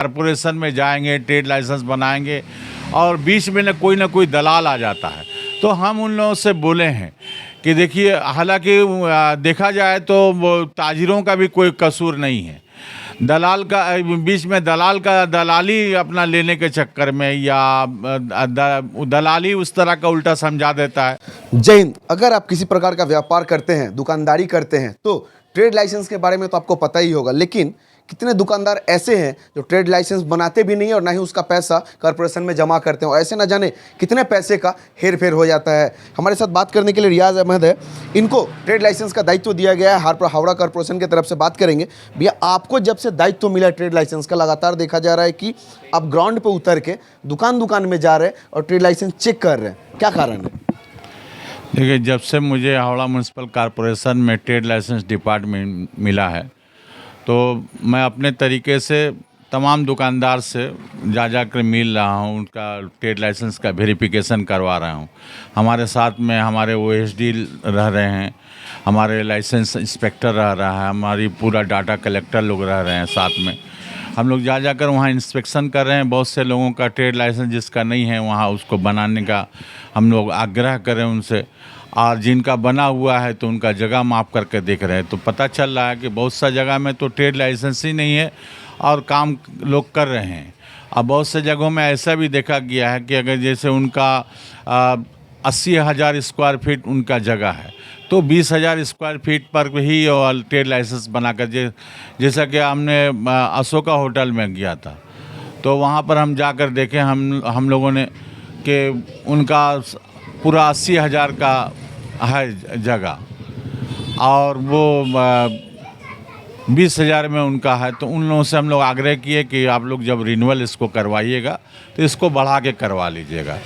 Corporation में जाएंगे, trade licence बनाएंगे और बीच में ना कोई दलाल आ जाता है। तो हम उन लोगों से बोले हैं कि देखिए, हालांकि देखा जाए तो वो ताजिरों का भी कोई कसूर नहीं है। दलाल का बीच में दलाली अपना लेने के चक्कर में या दलाली उस तरह का उल्टा समझा देता है। जय हिंद। अगर आप किसी प्रकार का व्यापार करते हैं, दुकानदारी करते हैं, तो ट्रेड लाइसेंस के बारे में तो आपको पता ही होगा। लेकिन कितने दुकानदार ऐसे हैं जो ट्रेड लाइसेंस बनाते भी नहीं और ना ही उसका पैसा कॉर्पोरेशन में जमा करते हैं, और ऐसे ना जाने कितने पैसे का हेर फेर हो जाता है। हमारे साथ बात करने के लिए रियाज अहमद है। इनको ट्रेड लाइसेंस का दायित्व दिया गया है, हावड़ा कॉर्पोरेशन की तरफ से बात करेंगे। भैया, आपको जब से दायित्व मिला ट्रेड लाइसेंस का, लगातार देखा जा रहा है कि आप ग्राउंड पर उतर के दुकान में जा रहे हैं और ट्रेड लाइसेंस चेक कर रहे हैं, क्या कारण है? देखिए, जब से मुझे हावड़ा म्यूनसिपल कॉरपोरेशन में ट्रेड लाइसेंस डिपार्टमेंट मिला है, तो मैं अपने तरीके से तमाम दुकानदार से जा कर मिल रहा हूँ, उनका ट्रेड लाइसेंस का वेरिफिकेशन करवा रहा हूँ। हमारे साथ में हमारे ओएसडी रह रहे हैं, हमारे लाइसेंस इंस्पेक्टर रह रहा है, हमारी पूरा डाटा कलेक्टर लोग रह रहे हैं साथ में। हम लोग जाकर वहाँ इंस्पेक्शन कर रहे हैं। बहुत से लोगों का ट्रेड लाइसेंस जिसका नहीं है, वहाँ उसको बनाने का हम लोग आग्रह करें उनसे, और जिनका बना हुआ है तो उनका जगह माप करके देख रहे हैं। तो पता चल रहा है कि बहुत सा जगह में तो ट्रेड लाइसेंस ही नहीं है और काम लोग कर रहे हैं। अब बहुत से जगहों में ऐसा भी देखा गया है कि अगर जैसे उनका 80,000 स्क्वायर फीट उनका जगह है, तो 20,000 स्क्वायर फीट पर ही ट्रेड लाइसेंस बनाकर, जैसा कि हमने अशोका होटल में गया था, तो वहाँ पर हम जाकर देखें हम लोगों ने कि उनका पूरा 80,000 का है जगह और वो 20,000 में उनका है। तो उन लोगों से हम लोग आग्रह किए कि आप लोग जब रिन्यूअल इसको करवाइएगा तो इसको बढ़ा के करवा लीजिएगा।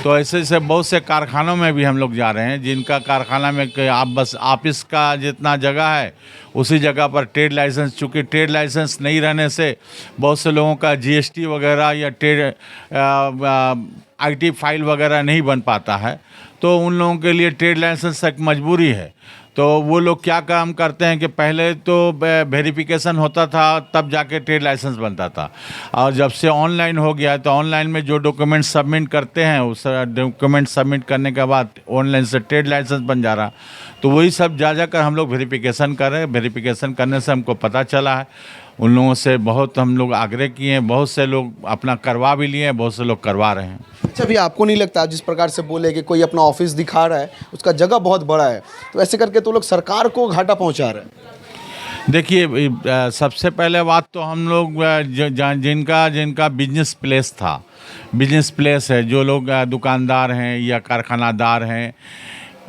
तो ऐसे बहुत से कारखानों में भी हम लोग जा रहे हैं, जिनका कारखाना में कि आप बस ऑफिस का जितना जगह है उसी जगह पर ट्रेड लाइसेंस, चूँकि ट्रेड लाइसेंस नहीं रहने से बहुत से लोगों का जीएसटी वगैरह या ट्रेड आईटी फाइल वगैरह नहीं बन पाता है, तो उन लोगों के लिए ट्रेड लाइसेंस एक मजबूरी है। तो वो लोग क्या काम करते हैं कि पहले तो वेरिफिकेशन होता था, तब जाके ट्रेड लाइसेंस बनता था, और जब से ऑनलाइन हो गया तो ऑनलाइन में जो डॉक्यूमेंट सबमिट करते हैं, उस डॉक्यूमेंट सबमिट करने के बाद ऑनलाइन से ट्रेड लाइसेंस बन जा रहा। तो वही सब जाकर हम लोग वेरिफिकेशन कर रहे हैं। वेरिफिकेशन करने से हमको पता चला है, उन लोगों से बहुत हम लोग आग्रह किए हैं, बहुत से लोग अपना करवा भी लिए हैं, बहुत से लोग करवा रहे हैं। अच्छा भैया, आपको नहीं लगता जिस प्रकार से बोले कि कोई अपना ऑफिस दिखा रहा है, उसका जगह बहुत बड़ा है, तो ऐसे करके तो लोग सरकार को घाटा पहुंचा रहे हैं? देखिए, सबसे पहले बात तो हम लोग जिनका बिजनेस प्लेस था, बिजनेस प्लेस है, जो लोग दुकानदार हैं या कारखानादार हैं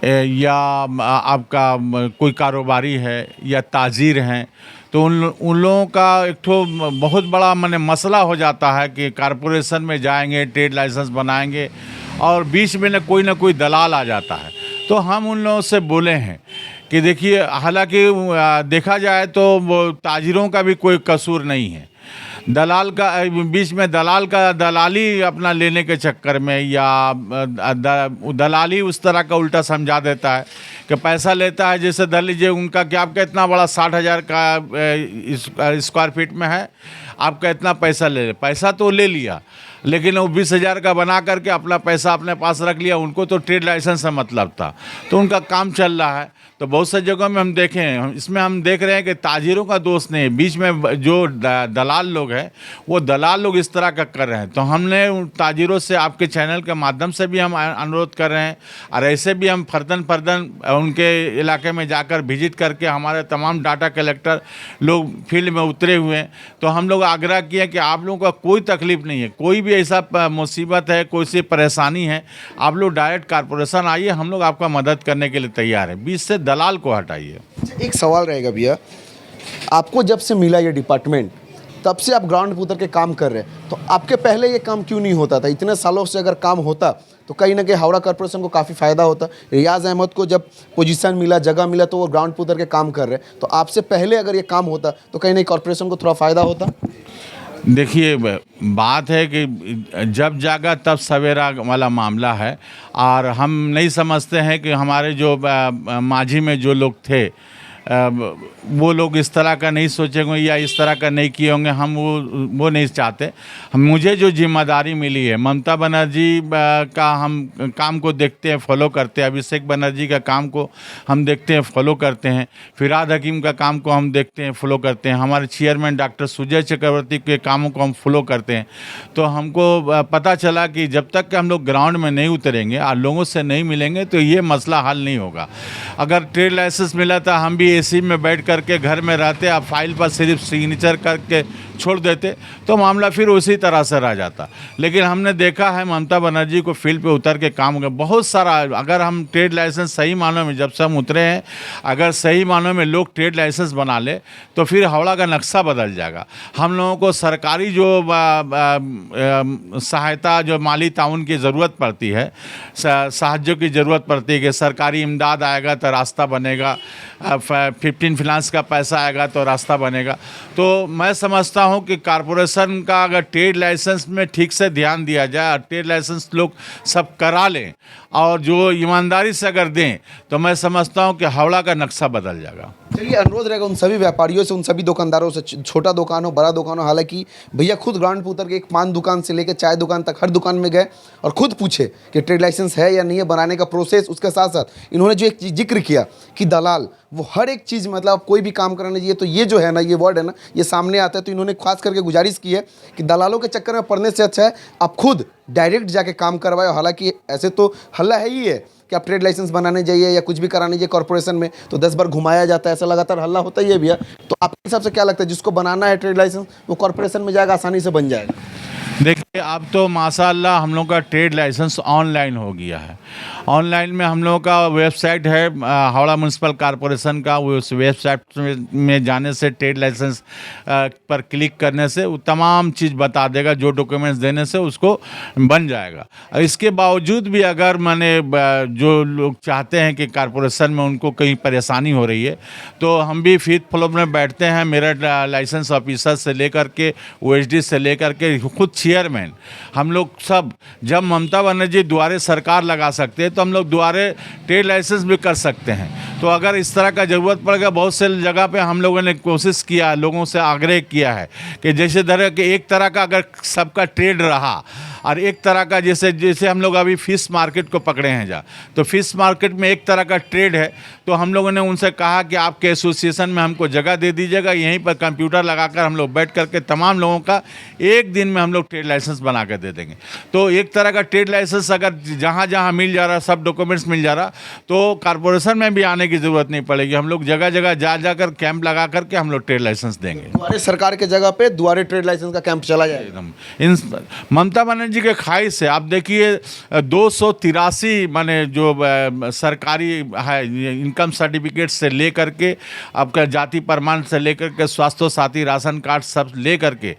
या आपका कोई कारोबारी है या ताजीर हैं, तो उन लोगों का एक ठो बहुत बड़ा मसला हो जाता है कि कॉरपोरेशन में जाएंगे, ट्रेड लाइसेंस बनाएंगे और बीच में ना कोई दलाल आ जाता है। तो हम उन लोगों से बोले हैं कि देखिए, हालांकि देखा जाए तो वो ताजिरों का भी कोई कसूर नहीं है। दलाल का बीच में दलाली अपना लेने के चक्कर में या दलाली उस तरह का उल्टा समझा देता है कि पैसा लेता है। जैसे धर लीजिए, उनका क्या आपका इतना बड़ा 60,000 का स्क्वायर फीट में है, आपका इतना पैसा तो ले लिया, लेकिन वो 20,000 का बना करके अपना पैसा अपने पास रख लिया। उनको तो ट्रेड लाइसेंस से मतलब था, तो उनका काम चल रहा है। तो बहुत सी जगहों में हम देखें, इसमें हम देख रहे हैं कि ताजिरों का दोष नहीं है, बीच में जो दलाल लोग हैं वो दलाल लोग इस तरह का कर रहे हैं। तो हमने उन ताजिरों से आपके चैनल के माध्यम से भी हम अनुरोध कर रहे हैं, और ऐसे भी हम फर्दन उनके इलाके में जाकर विजिट करके, हमारे तमाम डाटा कलेक्टर लोग फील्ड में उतरे हुए हैं, तो हम लोग आग्रह किए कि आप लोगों का कोई तकलीफ नहीं है, कोई भी ऐसा मुसीबत है, कोई सी परेशानी है, आप लोग डायरेक्ट कॉरपोरेशन आइए, हम लोग आपका मदद करने के लिए तैयार हैं। बीच से दलाल को हटाइए। एक सवाल रहेगा भैया, आपको जब से मिला ये डिपार्टमेंट, तब से आप ग्राउंड पर उतर के काम कर रहे हैं, तो आपके पहले ये काम क्यों नहीं होता था? इतने सालों से अगर काम होता तो कहीं ना कहीं हावड़ा कॉर्पोरेशन को काफ़ी फ़ायदा होता। रियाज अहमद को जब पोजीशन मिला, जगह मिला, तो वो ग्राउंड पर उतर के काम कर रहे हैं, तो आपसे पहले अगर ये काम होता तो कहीं ना कहीं कॉर्पोरेशन को थोड़ा फ़ायदा होता। देखिए, बात है कि जब जागा तब सवेरा वाला मामला है, और हम नहीं समझते हैं कि हमारे जो माझी में जो लोग थे, वो लोग इस तरह का नहीं सोचेंगे या इस तरह का नहीं किए होंगे, हम वो नहीं चाहते। मुझे जो जिम्मेदारी मिली है, ममता बनर्जी का हम काम को देखते हैं, फॉलो करते हैं, अभिषेक बनर्जी का काम को हम देखते हैं, फॉलो करते हैं, फिरहाद हकीम का काम को हम देखते हैं, फॉलो करते हैं, हमारे चेयरमैन डॉक्टर सुजय चक्रवर्ती के कामों को हम फॉलो करते हैं। तो हमको पता चला कि जब तक कि हम लोग ग्राउंड में नहीं उतरेंगे और लोगों से नहीं मिलेंगे तो ये मसला हल नहीं होगा। अगर ट्रेड लाइसेंस मिला था, हम भी एसी में बैठ करके घर में रहते, अब फाइल पर सिर्फ सिग्नेचर करके छोड़ देते तो मामला फिर उसी तरह से रह जाता। लेकिन हमने देखा है ममता बनर्जी को फील्ड पे उतर के काम कर बहुत सारा, अगर हम ट्रेड लाइसेंस सही मानों में, जब से हम उतरे हैं, अगर सही मानों में लोग ट्रेड लाइसेंस बना ले तो फिर हावड़ा का नक्शा बदल जाएगा। हम लोगों को सरकारी जो सहायता, जो माली ताउन की ज़रूरत पड़ती है, साहाଯ୍य की ज़रूरत पड़ती है कि सरकारी इमदाद आएगा तो रास्ता बनेगा, 15 फिनांस का पैसा आएगा तो रास्ता बनेगा। तो मैं समझता हूं कि कॉरपोरेशन का अगर ट्रेड लाइसेंस में ठीक से ध्यान दिया जाए और ट्रेड लाइसेंस लोग सब करा लें और जो ईमानदारी से अगर दें तो मैं समझता हूं कि हावड़ा का नक्शा बदल जाएगा। चलिए, अनुरोध रहेगा उन सभी व्यापारियों से, उन सभी दुकानदारों से, छोटा दुकान हो बड़ा दुकान हो, हालांकि भैया खुद ग्राउंड पर उतर के एक पान दुकान से लेकर चाय दुकान तक हर दुकान में गए और खुद पूछे कि ट्रेड लाइसेंस है या नहीं है, बनाने का प्रोसेस। उसके साथ साथ इन्होंने जो एक जिक्र किया कि दलाल वो हर एक चीज़, मतलब कोई भी काम कराने चाहिए तो ये जो है ना, ये वर्ड है ना, ये सामने आता है। तो इन्होंने खास करके गुजारिश की है कि दलालों के चक्कर में पड़ने से अच्छा है आप खुद डायरेक्ट जाके काम करवाए। हालांकि ऐसे तो हल्ला है ही है कि आप ट्रेड लाइसेंस बनाने जाइए या कुछ भी कराने जाइए कॉर्पोरेशन में तो 10 बार घुमाया जाता है, ऐसा लगातार हल्ला होता ही है भैया। तो आपके हिसाब से क्या लगता है, जिसको बनाना है ट्रेड लाइसेंस वो कॉर्पोरेशन में जाएगा, आसानी से बन जाएगा? देखिए, अब तो माशाल्लाह हम लोग का ट्रेड लाइसेंस ऑनलाइन हो गया है। ऑनलाइन में हम लोगों का वेबसाइट है हावड़ा म्यूनसिपल कॉरपोरेशन का, वो उस वेबसाइट में जाने से ट्रेड लाइसेंस पर क्लिक करने से वो तमाम चीज़ बता देगा, जो डॉक्यूमेंट्स देने से उसको बन जाएगा। इसके बावजूद भी अगर जो लोग चाहते हैं कि कॉरपोरेशन में उनको कहीं परेशानी हो रही है तो हम भी फीट फ्लोर में बैठते हैं, मेरठ लाइसेंस ऑफिसर से लेकर के OSD से लेकर के खुद चेयरमैन, हम लोग सब, जब ममता बनर्जी द्वारे सरकार लगा सकते हैं तो हम लोग द्वारे ट्रेड लाइसेंस भी कर सकते हैं। तो अगर इस तरह का ज़रूरत पड़ेगा, बहुत से जगह पे हम लोगों ने कोशिश किया, लोगों से आग्रह किया है कि जैसे तरह के एक तरह का अगर सबका ट्रेड रहा और एक तरह का, जैसे हम लोग अभी फिश मार्केट को पकड़े हैं जा, तो फिश मार्केट में एक तरह का ट्रेड है। तो हम लोगों ने उनसे कहा कि आपके एसोसिएशन में हमको जगह दे दीजिएगा, यहीं पर कंप्यूटर लगाकर हम लोग बैठ करके तमाम लोगों का एक दिन में हम लोग ट्रेड लाइसेंस बना कर दे देंगे। तो एक तरह का ट्रेड लाइसेंस अगर जहाँ जहाँ मिल जा रहा, सब डॉक्यूमेंट्स मिल जा रहा, तो कॉर्पोरेशन में भी आने की ज़रूरत नहीं पड़ेगी। हम लोग जगह जगह जाकर कैंप लगा करके हम लोग ट्रेड लाइसेंस देंगे। द्वारे सरकार के जगह पे द्वारे ट्रेड लाइसेंस का कैंप चला जाए एकदम। इन ममता बनर्जी के ख्वाहिश से आप देखिए 283 माने जो सरकारी है, इनकम सर्टिफिकेट से लेकर के आपका जाति प्रमाण से लेकर के स्वास्थ्य साथी राशन कार्ड सब लेकर के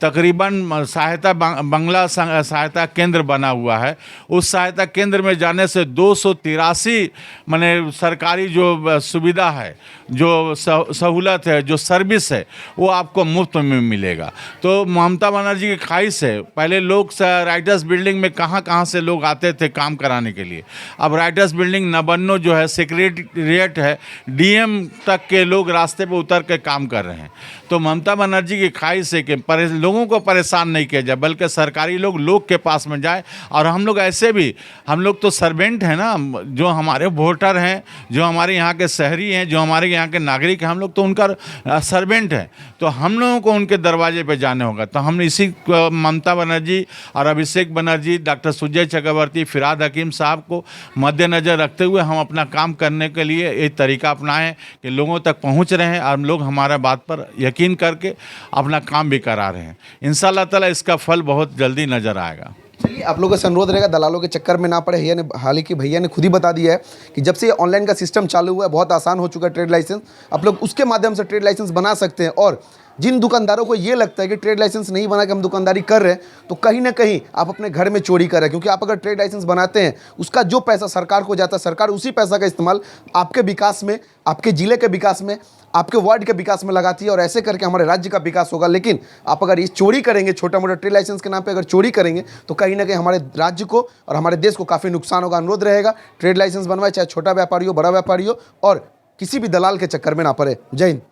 तकरीबन सहायता बंगला सहायता केंद्र बना हुआ है। उस सहायता केंद्र में जाने से 283 माने सरकारी जो सुविधा है, जो सहूलत है, जो सर्विस है, वो आपको मुफ्त में मिलेगा। तो ममता बनर्जी की ख्वाहिश है, पहले लोग राइटर्स बिल्डिंग में कहाँ से लोग आते थे काम कराने के लिए, अब राइटर्स बिल्डिंग नबन्नो जो है, सेक्रेटरिएट है, DM तक के लोग रास्ते पर उतर के काम कर रहे हैं। तो ममता बनर्जी की ख्वाहिश है कि लोगों को परेशान नहीं किया जाए, बल्कि सरकारी लोग के पास में जाए। और हम लोग ऐसे भी, हम लोग तो सर्वेंट हैं ना, जो हमारे वोटर हैं, जो हमारे यहाँ के शहरी हैं, जो हमारे यहाँ के नागरिक हैं, हम लोग तो उनका सर्वेंट हैं। तो हम लोगों को उनके दरवाजे पे जाने होगा। तो हम इसी ममता बनर्जी और अभिषेक बनर्जी, डॉक्टर सुजय चक्रवर्ती, फिरहाद हकीम साहब को मद्देनज़र रखते हुए हम अपना काम करने के लिए एक तरीका अपनाएं कि लोगों तक पहुँच रहे हैं और लोग हमारा बात पर यकीन करके अपना काम भी करा रहे हैं। इंशाअल्लाह ताला इसका फल बहुत जल्दी नजर आएगा। चलिए, आप लोगों से अनुरोध रहेगा दलालों के चक्कर में ना पड़े। भैया ने, हालांकि भैया ने खुद ही बता दिया है कि जब से ये ऑनलाइन का सिस्टम चालू हुआ है, बहुत आसान हो चुका है ट्रेड लाइसेंस। आप लोग उसके माध्यम से ट्रेड लाइसेंस बना सकते हैं। और जिन दुकानदारों को ये लगता है कि ट्रेड लाइसेंस नहीं बना के हम दुकानदारी कर रहे हैं, तो कहीं ना कहीं आप अपने घर में चोरी कर रहे हैं। क्योंकि आप अगर ट्रेड लाइसेंस बनाते हैं, उसका जो पैसा सरकार को जाता है, सरकार उसी पैसा का इस्तेमाल आपके विकास में, आपके ज़िले के विकास में, आपके वार्ड के विकास में लगाती है और ऐसे करके हमारे राज्य का विकास होगा। लेकिन आप अगर ये चोरी करेंगे, छोटा मोटा ट्रेड लाइसेंस के नाम पे अगर चोरी करेंगे, तो कहीं ना कहीं हमारे राज्य को और हमारे देश को काफ़ी नुकसान होगा। अनुरोध रहेगा ट्रेड लाइसेंस बनवाए, चाहे छोटा व्यापारी हो, बड़ा व्यापारी हो, और किसी भी दलाल के चक्कर में ना पड़े। जय हिंद।